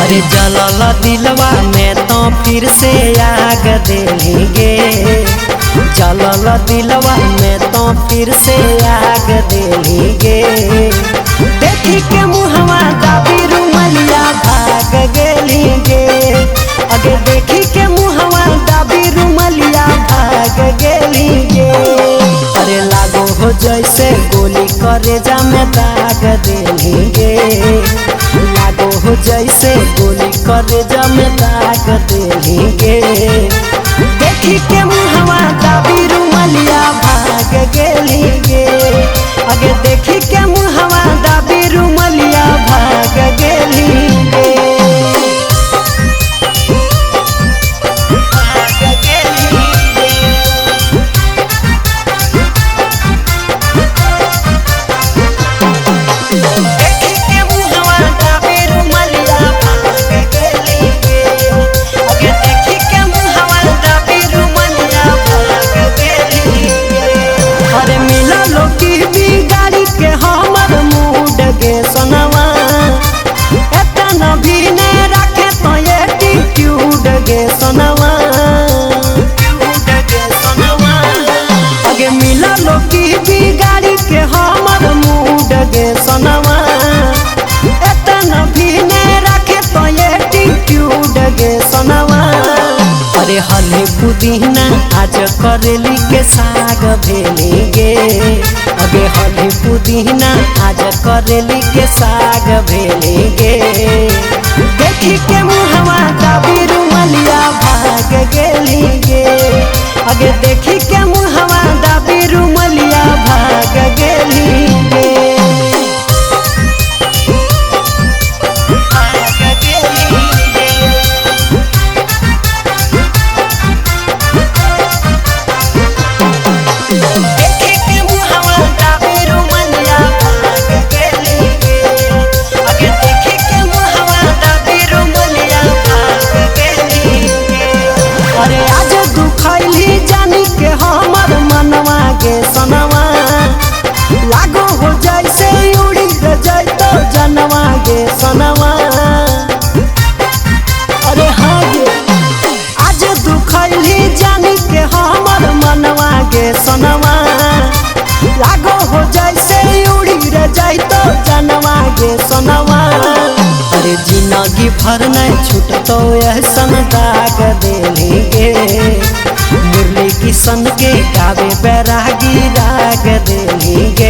अरे जलल दिलवा में तो फिर से आग देंगे, जलल दिलवा में तो फिर से आग देंगे। देखी के मुहवा दाबी रुमलिया भाग गेलिगे, अगे देखी के मुहवा दाबी रुमलिया भाग गेलिगे। अरे लागो हो जैसे गोली करेजा में दाग देंगे, लागो हो जैसे गोली करेजा में दाग देंगे। देखी के मुहवा दाबी रुमलिया भाग गेलिगे, अगे देखी के मुहवा दाबी रुमलिया भाग गेलिगे। अगे मिला लोकी बिगाड़ी के हमर मूड गे सनवा, एतना भी ने रखे तो एटीट्यूड गे सनवा। अरे हले पुदीना आज करेली के साग भेलेगे, अगे हले पुदीना आज करेली के साग भेलेगे। देखी के मुहवा दाबी रुमलिया भाग गेलिगे, अगे देखी के मुहवा दाबी रुमलिया भाग गेलिगे। अरे आज दुखैली जानी के हमर मनवा के सनवा, लागो हो जैसे उड़ी जैतो जनवा गे सनवा। अरे हाँ गे आज दुखैली जानी के हमर मनवा गे सनवा, लागो हो जैसे उड़ी जैतो जनवा गे सनवा। अरे जिंदगी भर नहीं छूटतो ऐसन दाग देंगे, मुरली किशन के गावे बैरागी राग देंगे।